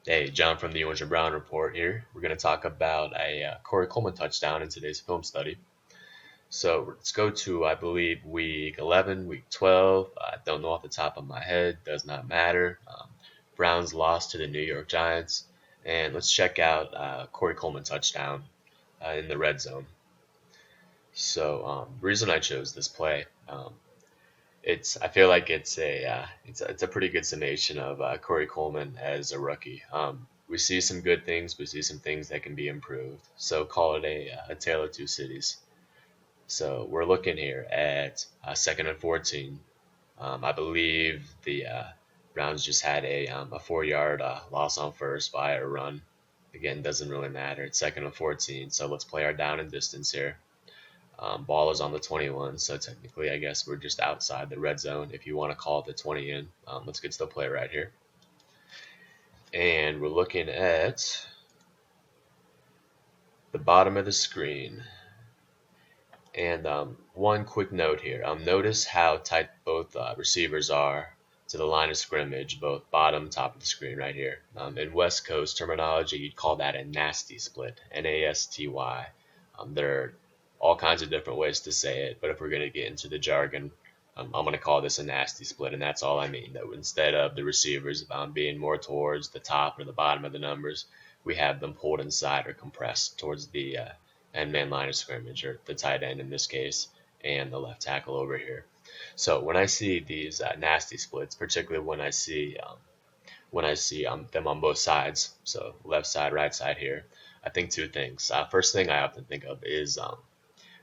Hey, John from the Orange and Brown Report here. We're going to talk about a Corey Coleman touchdown in today's film study. So let's go to, I believe, week 11, week 12. I don't know off the top of my head, does not matter. Browns lost to the New York Giants. And let's check out Corey Coleman touchdown in the red zone. So the reason I chose this play, I feel like it's a pretty good summation of Corey Coleman as a rookie. We see some good things, we see some things that can be improved. So call it a tale of two cities. So we're looking here at second and 14. I believe the Browns just had a 4-yard loss on first by a run. Again, doesn't really matter. It's second and 14, so let's play our down and distance here. Ball is on the 21, so technically I guess we're just outside the red zone if you want to call the 20 in. Let's get to the play right here. And we're looking at the bottom of the screen. And one quick note here. Notice how tight both receivers are to the line of scrimmage, both bottom, top of the screen right here. In West Coast terminology, you'd call that a nasty split, N-A-S-T-Y. There are all kinds of different ways to say it, but if we're going to get into the jargon, I'm going to call this a nasty split, and that's all I mean. That instead of the receivers being more towards the top or the bottom of the numbers, we have them pulled inside or compressed towards the end man line of scrimmage, or the tight end in this case, and the left tackle over here. So when I see these nasty splits, particularly when I see them on both sides, so left side, right side here, I think two things. First thing I often think of is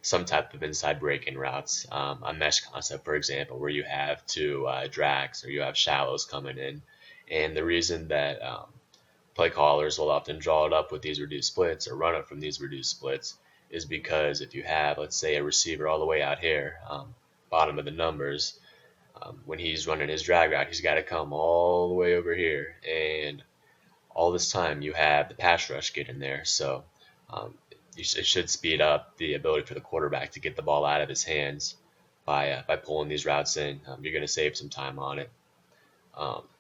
some type of inside breaking routes, a mesh concept, for example, where you have two drags or you have shallows coming in. And the reason that play callers will often draw it up with these reduced splits or run it from these reduced splits is because if you have, let's say, a receiver all the way out here, bottom of the numbers, when he's running his drag route, he's got to come all the way over here. And all this time you have the pass rush get in there. So it should speed up the ability for the quarterback to get the ball out of his hands by pulling these routes in. You're going to save some time on it.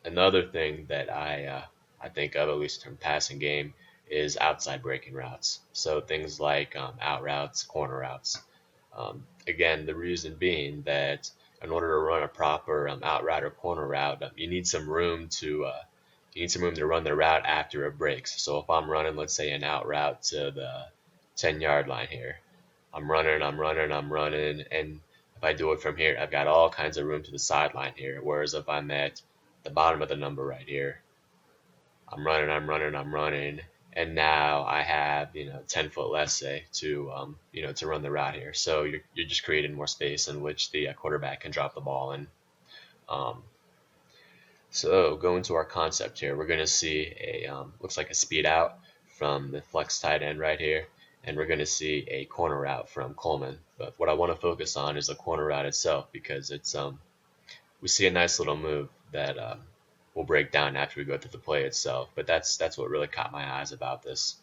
Another thing that I think of, at least from passing game, is outside breaking routes. So things like out routes, corner routes. Again, the reason being that in order to run a proper out route or corner route, you need some room to run the route after it breaks. So if I'm running, let's say, an out route to the 10-yard line here, I'm running, and if I do it from here, I've got all kinds of room to the sideline here. Whereas if I'm at the bottom of the number right here, I'm running, and now I have 10 foot less, say, to run the route here. So you're just creating more space in which the quarterback can drop the ball in. So going to our concept here, we're going to see looks like a speed out from the flex tight end right here, and we're going to see a corner route from Coleman. But what I want to focus on is the corner route itself, because it's we see a nice little move that we'll break down after we go through the play itself. But that's what really caught my eyes about this.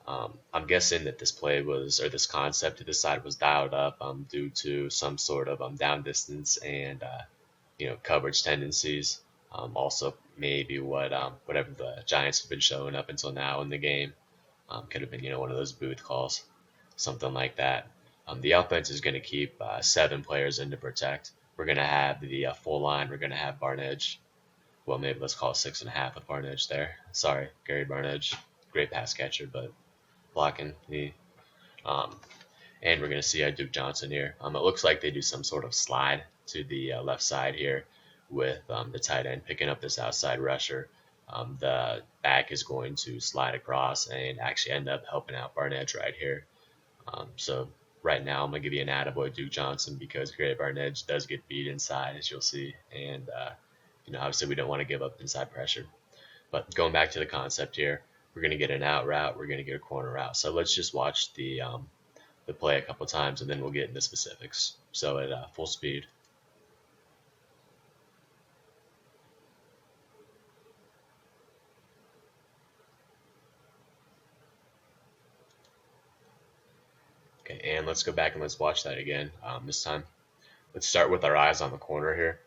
I'm guessing that this concept to this side was dialed up due to some sort of down distance and coverage tendencies. Also, maybe whatever the Giants have been showing up until now in the game could have been one of those booth calls, something like that. The offense is going to keep 7 players in to protect. We're going to have the full line. We're going to have Barnedge. Well, maybe let's call it 6.5 with Barnedge there. Sorry, Gary Barnedge, great pass catcher, but blocking the. And we're going to see Duke Johnson here. It looks like they do some sort of slide to the left side here with the tight end picking up this outside rusher. The back is going to slide across and actually end up helping out Barnedge right here. So right now I'm going to give you an attaboy Duke Johnson because Gary Barnedge does get beat inside, as you'll see. And, obviously we don't want to give up inside pressure. But going back to the concept here, we're going to get an out route, we're going to get a corner route. So let's just watch the play a couple times, and then we'll get into specifics. So at full speed. Okay, and let's go back and let's watch that again this time. let's start with our eyes on the corner here.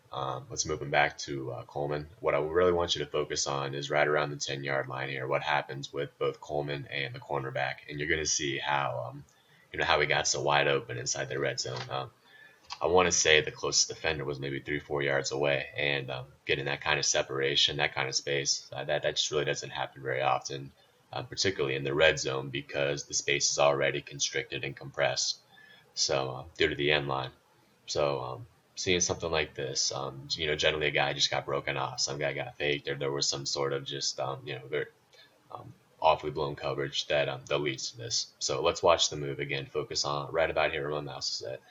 Let's move them back to Coleman. What I really want you to focus on is right around the 10-yard line here. What happens with both Coleman and the cornerback, and you're going to see how how he got so wide open inside the red zone. I want to say the closest defender was maybe 3-4 yards away, and getting that kind of separation, that kind of space, that just really doesn't happen very often, particularly in the red zone because the space is already constricted and compressed. So due to the end line. So seeing something like this, generally a guy just got broken off, some guy got faked, or there was some sort of just very awfully blown coverage that leads to this. So let's watch the move again. Focus on right about here where my mouse is at.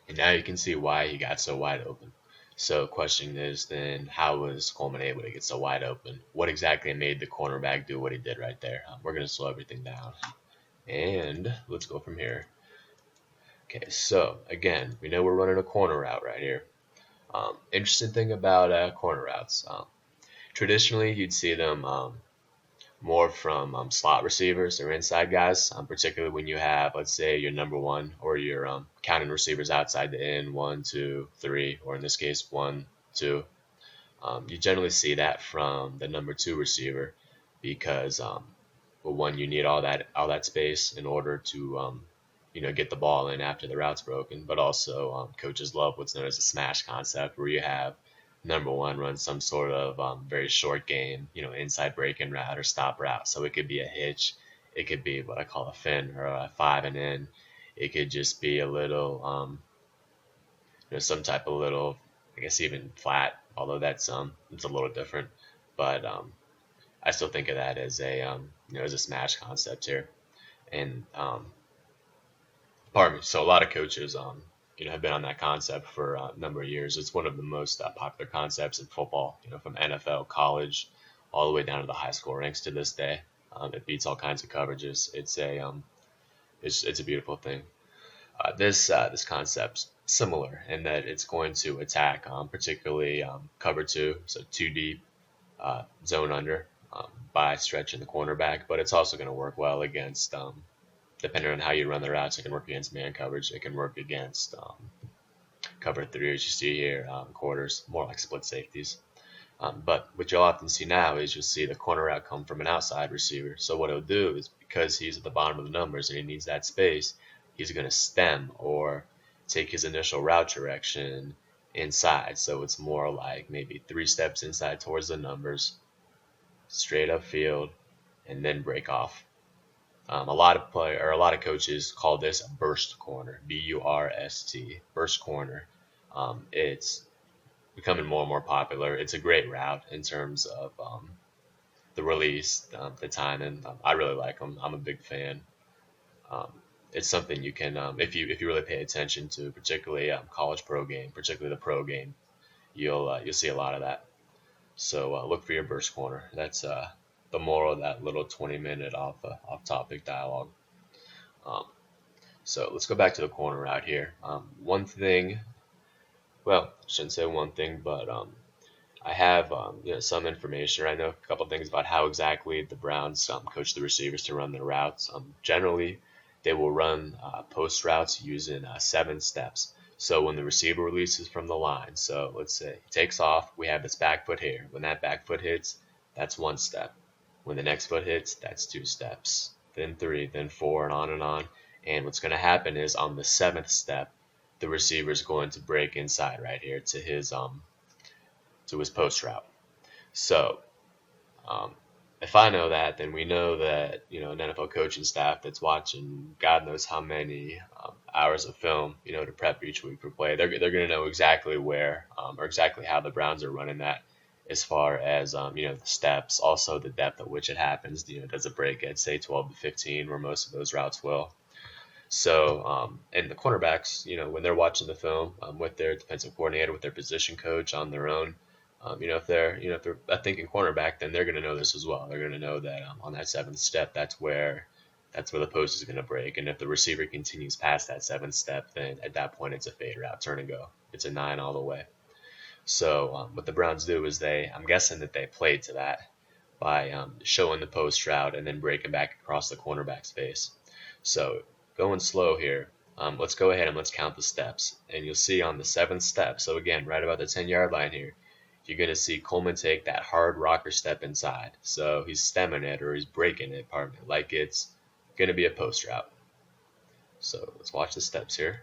And now you can see why he got so wide open. So question is then, how was Coleman able to get so wide open? What exactly made the cornerback do what he did right there? We're going to slow everything down. And let's go from here. Okay, so again, we know we're running a corner route right here. Interesting thing about corner routes. Traditionally, you'd see them more from slot receivers or inside guys, particularly when you have, let's say, your number one or your counting receivers outside the end, 1, 2, 3, or in this case, 1, 2. You generally see that from the number 2 receiver because, well, one, you need all that space in order to get the ball in after the route's broken, but also coaches love what's known as a smash concept, where you have number one run some sort of very short game, inside breaking route or stop route. So it could be a hitch, it could be what I call a fin or a 5 and in. It could just be a little, some type of little, I guess even flat, although that's it's a little different. But I still think of that as a smash concept here. And pardon me. So a lot of coaches have been on that concept for a number of years. It's one of the most popular concepts in football, from NFL, college, all the way down to the high school ranks to this day. It beats all kinds of coverages. It's a beautiful thing. This concept's similar in that it's going to attack particularly cover 2, so 2 deep, zone under, by stretching the cornerback, but it's also going to work well against depending on how you run the routes. It can work against man coverage. It can work against cover 3, as you see here, quarters, more like split safeties. But what you'll often see now is you'll see the corner route come from an outside receiver. So what he'll do is, because he's at the bottom of the numbers and he needs that space, he's going to stem or take his initial route direction inside. So it's more like maybe 3 steps inside towards the numbers, straight up field, and then break off. A lot of coaches call this a burst corner, B-U-R-S-T, burst corner. It's becoming more and more popular. It's a great route in terms of the release, the timing. I really like them. I'm a big fan. It's something you can, if you really pay attention to, particularly college pro game, particularly the pro game, you'll see a lot of that. So look for your burst corner. That's the moral of that little 20-minute off-topic dialogue. So let's go back to the corner route here. One thing, well, I shouldn't say one thing, but I have some information. I know a couple things about how exactly the Browns coach the receivers to run their routes. Generally, they will run post routes using 7 steps. So when the receiver releases from the line, so let's say he takes off, we have this back foot here. When that back foot hits, that's 1 step. When the next foot hits, that's 2 steps, then 3, then 4, and on and on. And what's going to happen is on the 7th step, the receiver is going to break inside right here to his post route. So if I know that, then we know that an NFL coaching staff that's watching God knows how many hours of film to prep each week for play, they're going to know exactly where or exactly how the Browns are running that. As far as the steps, also the depth at which it happens. Does it break at say 12 to 15, where most of those routes will? So, and the cornerbacks, when they're watching the film with their defensive coordinator, with their position coach on their own, if they're a thinking cornerback, then they're going to know this as well. They're going to know that on that 7th step, that's where the post is going to break. And if the receiver continues past that 7th step, then at that point it's a fade route, turn and go. It's a 9 all the way. So what the Browns do is I'm guessing that they played to that, by showing the post route and then breaking back across the cornerback's face. So going slow here, let's go ahead and let's count the steps. And you'll see on the 7th step, so again, right about the 10-yard line here, you're going to see Coleman take that hard rocker step inside. So he's stemming it, or he's breaking it, pardon me, like it's going to be a post route. So let's watch the steps here.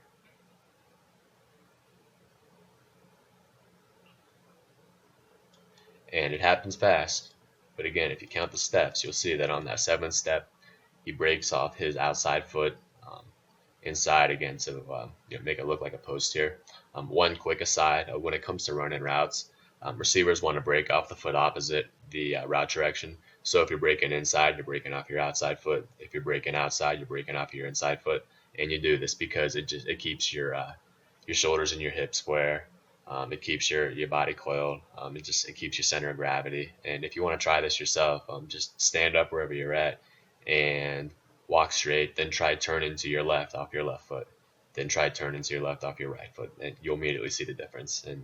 And it happens fast. But again, if you count the steps, you'll see that on that 7th step, he breaks off his outside foot inside again to make it look like a post here. One quick aside, when it comes to running routes, receivers want to break off the foot opposite the route direction. So if you're breaking inside, you're breaking off your outside foot. If you're breaking outside, you're breaking off your inside foot. And you do this because it keeps your shoulders and your hips square. It keeps your body coiled. It keeps your center of gravity. And if you want to try this yourself, just stand up wherever you're at and walk straight. Then try turning to your left off your left foot. Then try turning to your left off your right foot, and you'll immediately see the difference. And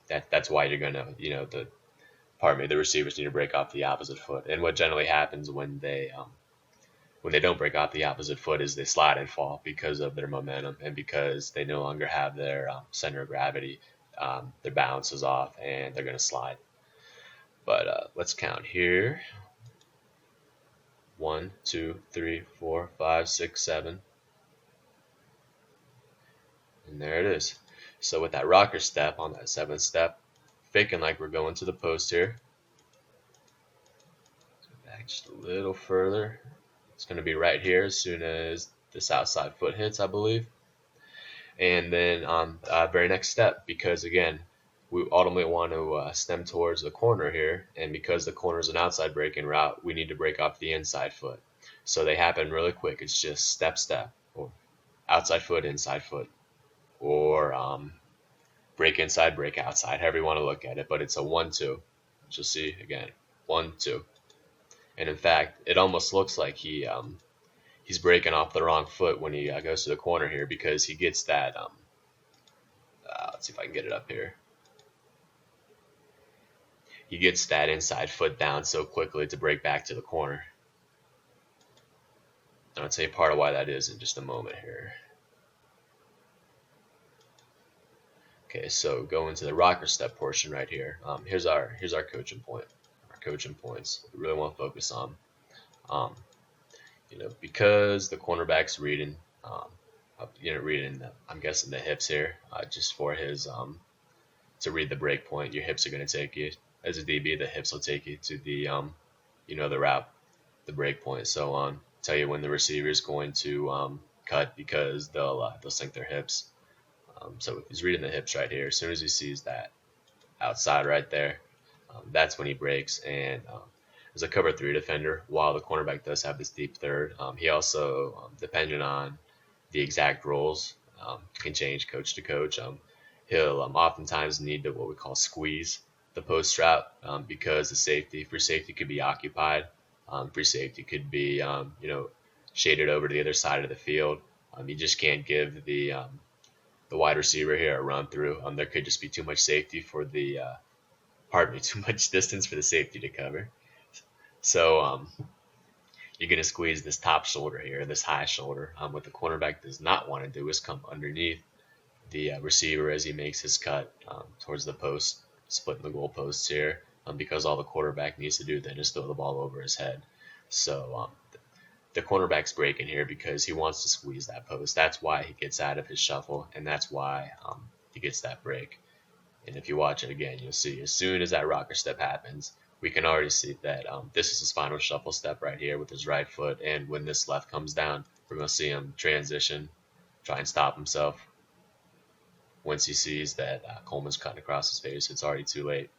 that's why you're gonna the receivers need to break off the opposite foot. And what generally happens when they don't break off the opposite foot is they slide and fall because of their momentum and because they no longer have their center of gravity. Their balance is off and they're going to slide. But let's count here. 1, 2, 3, 4, 5, 6, 7. And there it is. So with that rocker step on that 7th step, faking like we're going to the post here. Back just a little further. It's going to be right here as soon as this outside foot hits, I believe. And then on the very next step, because again, we ultimately want to stem towards the corner here, and because the corner is an outside breaking route, we need to break off the inside foot. So they happen really quick. It's just step, step, or outside foot, inside foot, or break inside, break outside, however you want to look at it. But it's a 1-2. You'll see again, 1-2. And in fact, it almost looks like he's breaking off the wrong foot when he goes to the corner here, because he gets that. Let's see if I can get it up here. He gets that inside foot down so quickly to break back to the corner. And I'll tell you part of why that is in just a moment here. Okay, so go into the rocker step portion right here. Here's our coaching point. Our coaching points we really want to focus on. Because the cornerback's reading, I'm guessing the hips here, just for his to read the break point. Your hips are going to take you as a DB. The hips will take you to the the route, the break point, so on. Tell you when the receiver is going to cut, because they'll sink their hips. So if he's reading the hips right here, as soon as he sees that outside right there, that's when he breaks. And as a cover 3 defender, while the cornerback does have this deep third, he also, depending on the exact roles, can change coach to coach. He'll oftentimes need to what we call squeeze the post route, because the free safety could be occupied. Free safety could be shaded over to the other side of the field. You just can't give the wide receiver here a run through. There could just be too much safety for the too much distance for the safety to cover. So you're going to squeeze this top shoulder here, this high shoulder. What the cornerback does not want to do is come underneath the receiver as he makes his cut towards the post, splitting the goal posts here, because all the quarterback needs to do then is throw the ball over his head. So the cornerback's breaking here because he wants to squeeze that post. That's why he gets out of his shuffle, and that's why he gets that break. And if you watch it again, you'll see as soon as that rocker step happens, we can already see that this is his final shuffle step right here with his right foot. And when this left comes down, we're going to see him transition, try and stop himself. Once he sees that Coleman's cutting across his face, it's already too late.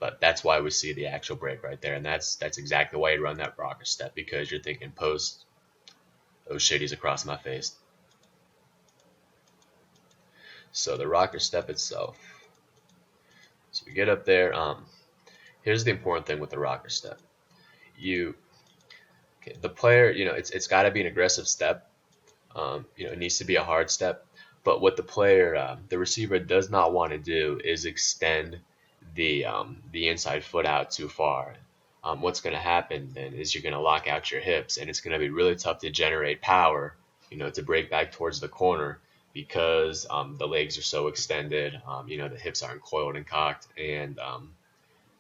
But that's why we see the actual break right there. And that's exactly why you run that rocker step, because you're thinking post, oh shit, he's across my face. So the rocker step itself. So we get up there. Here's the important thing with the rocker step. The player, it's got to be an aggressive step. It needs to be a hard step. But what the receiver does not want to do is extend the inside foot out too far, what's going to happen then is you're going to lock out your hips, and it's going to be really tough to generate power, to break back towards the corner because the legs are so extended, the hips aren't coiled and cocked, and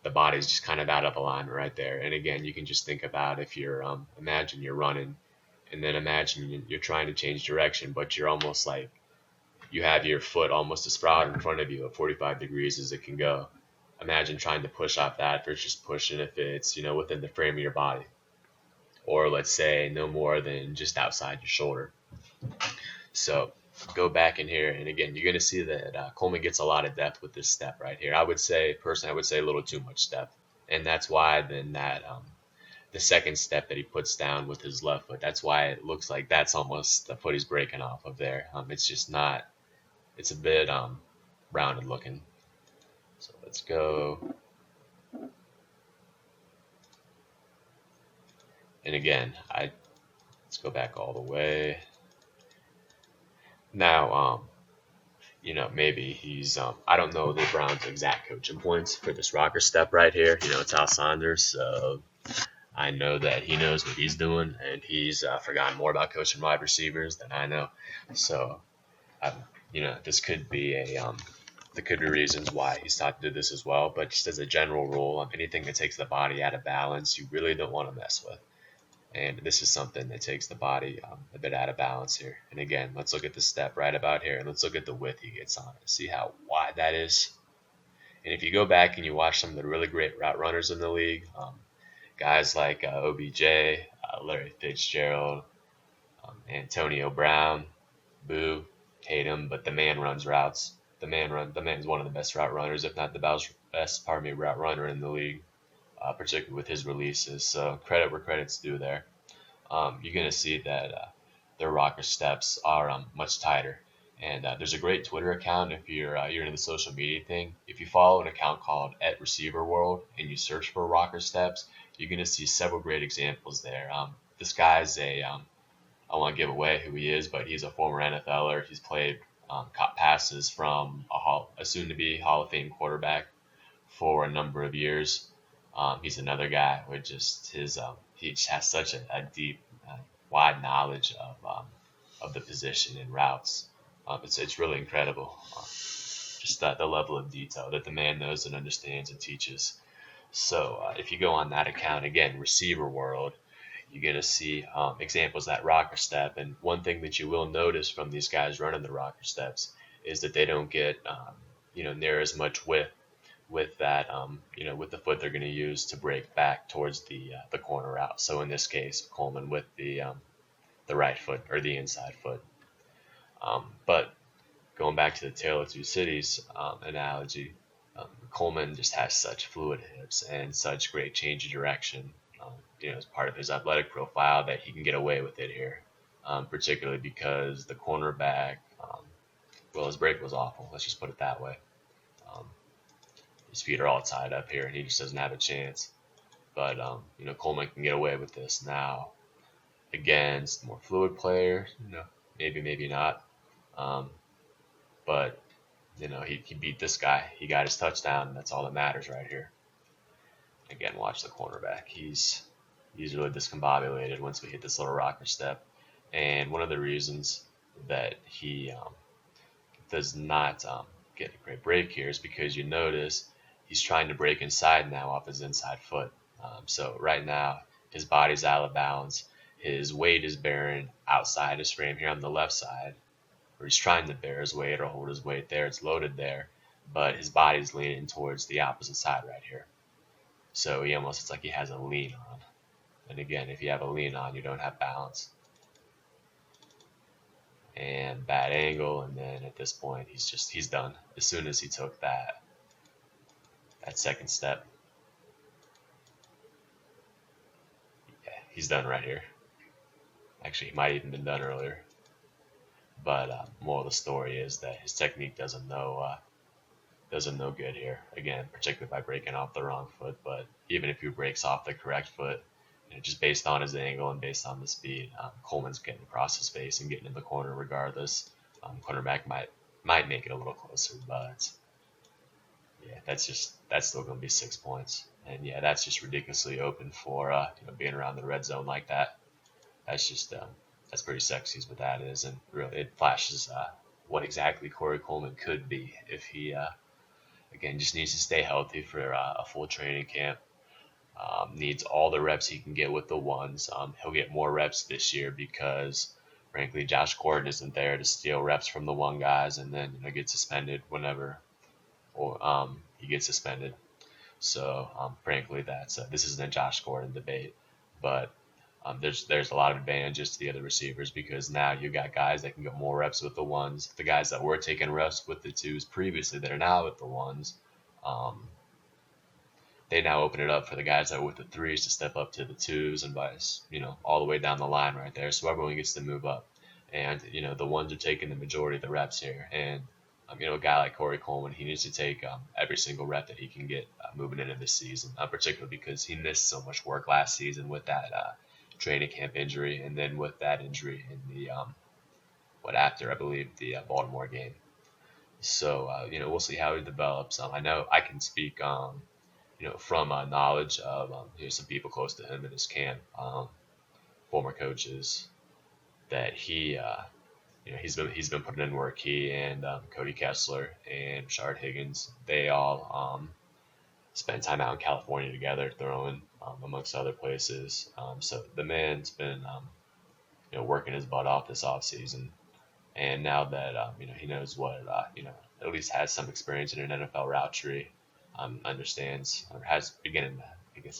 the body's just kind of out of alignment right there. And again, you can just think about if you're, imagine you're running, and then imagine you're trying to change direction, but you're almost like you have your foot almost as far out in front of you at 45 degrees as it can go. Imagine trying to push off that versus just pushing if it's, within the frame of your body. Or let's say no more than just outside your shoulder. So go back in here, and again, you're going to see that Coleman gets a lot of depth with this step right here. Personally, I would say a little too much depth. And that's why then that the second step that he puts down with his left foot, that's why it looks like that's almost the foot he's breaking off of there. It's just not, it's a bit rounded looking. So let's go. And again, let's go back all the way. Now, maybe he's, I don't know the Browns' exact coaching points for this rocker step right here. It's Al Saunders, so I know that he knows what he's doing, and he's forgotten more about coaching wide receivers than I know. So, this could be there could be reasons why he's taught to do this as well, but just as a general rule, anything that takes the body out of balance, you really don't want to mess with. And this is something that takes the body a bit out of balance here. And again, let's look at the step right about here, and let's look at the width he gets on it. See how wide that is? And if you go back and you watch some of the really great route runners in the league, guys like OBJ, Larry Fitzgerald, Antonio Brown, Boo, Tatum, but the man runs routes. The man is one of the best route runners, if not the best route runner in the league. Particularly with his releases. So credit where credit's due there. You're going to see that their rocker steps are much tighter. And there's a great Twitter account if you're into the social media thing. If you follow an account called @ReceiverWorld and you search for rocker steps, you're going to see several great examples there. This guy's I won't give away who he is, but he's a former NFLer. He's played caught passes from a soon-to-be Hall of Fame quarterback for a number of years. He's another guy with just he just has such a deep, wide knowledge of the position and routes. It's really incredible, just the level of detail that the man knows and understands and teaches. So if you go on that account, again, Receiver World, you're going to see examples of that rocker step. And one thing that you will notice from these guys running the rocker steps is that they don't get near as much width with that, with the foot they're going to use to break back towards the corner route. So in this case, Coleman with the right foot or the inside foot. But going back to the Tale of Two Cities analogy, Coleman just has such fluid hips and such great change of direction, as part of his athletic profile that he can get away with it here, particularly because the cornerback, his break was awful. Let's just put it that way. His feet are all tied up here, and he just doesn't have a chance. But, Coleman can get away with this now against more fluid players, maybe not. But, he beat this guy. He got his touchdown, and that's all that matters right here. Again, watch the cornerback. He's really discombobulated once we hit this little rocker step. And one of the reasons that he does not get a great break here is because you notice he's trying to break inside now off his inside foot. So right now, his body's out of balance. His weight is bearing outside his frame here on the left side, where he's trying to bear his weight or hold his weight there. It's loaded there, but his body's leaning towards the opposite side right here. So it's like he has a lean on. And again, if you have a lean on, you don't have balance. And bad angle, and then at this point, he's done. As soon as he took that second step, he's done right here. Actually, he might have even been done earlier. But moral of the story is that his technique doesn't know good here. Again, particularly by breaking off the wrong foot. But even if he breaks off the correct foot, just based on his angle and based on the speed, Coleman's getting across his face and getting in the corner regardless. Cornerback might make it a little closer, but Yeah, that's still going to be 6 points, and yeah, that's just ridiculously open for being around the red zone like that. That's just that's pretty sexy is what that is, and really it flashes what exactly Corey Coleman could be if he again just needs to stay healthy for a full training camp. Needs all the reps he can get with the ones. He'll get more reps this year because, frankly, Josh Gordon isn't there to steal reps from the one guys and then get suspended whenever or he gets suspended. So, frankly, that's this isn't a Josh Gordon debate, but there's a lot of advantages to the other receivers because now you got guys that can get more reps with the ones. The guys that were taking reps with the twos previously that are now with the ones, um, they now open it up for the guys that were with the threes to step up to the twos and vice, all the way down the line right there. So everyone gets to move up. And, the ones are taking the majority of the reps here. And, a guy like Corey Coleman, he needs to take every single rep that he can get moving into this season, particularly because he missed so much work last season with that training camp injury and then with that injury in the, after, I believe, the Baltimore game. So, we'll see how he develops. I know I can speak from knowledge of some people close to him in his camp, former coaches, that he's been putting in work. He and Cody Kessler and Rashard Higgins, they all spend time out in California together, throwing amongst other places. So the man's been working his butt off this off season, and now that he knows what at least has some experience in an NFL route tree. Understands or has getting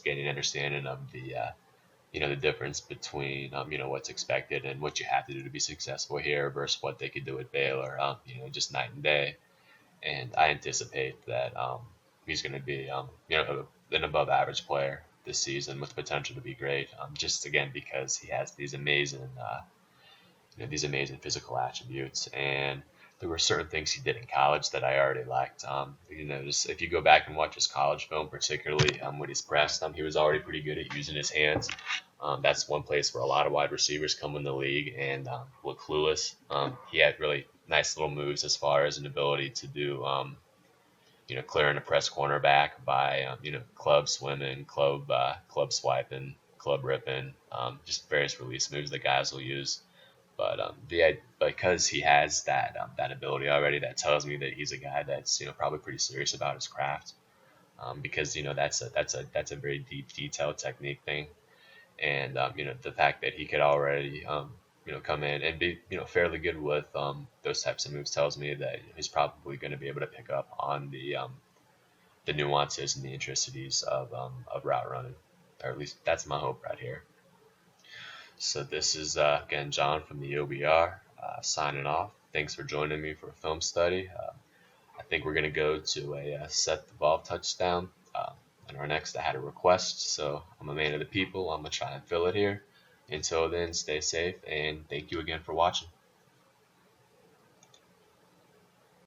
an understanding of the the difference between what's expected and what you have to do to be successful here versus what they could do at Baylor, just night and day. And I anticipate that he's going to be an above average player this season with potential to be great. Just again because he has these amazing physical attributes, and there were certain things he did in college that I already liked. Just if you go back and watch his college film, particularly when he's pressed, he was already pretty good at using his hands. That's one place where a lot of wide receivers come in the league and look clueless. He had really nice little moves as far as an ability to do, clearing a press cornerback by, club swimming, club swiping, club ripping, just various release moves that guys will use. But because he has that ability already, that tells me that he's a guy that's probably pretty serious about his craft, because that's a very deep, detailed technique thing, and the fact that he could already come in and be fairly good with those types of moves tells me that he's probably going to be able to pick up on the nuances and the intricacies of route running, or at least that's my hope right here. So this is, again, John from the OBR signing off. Thanks for joining me for a film study. I think we're going to go to a set the ball touchdown. And our next, I had a request, so I'm a man of the people. I'm going to try and fill it here. Until then, stay safe, and thank you again for watching.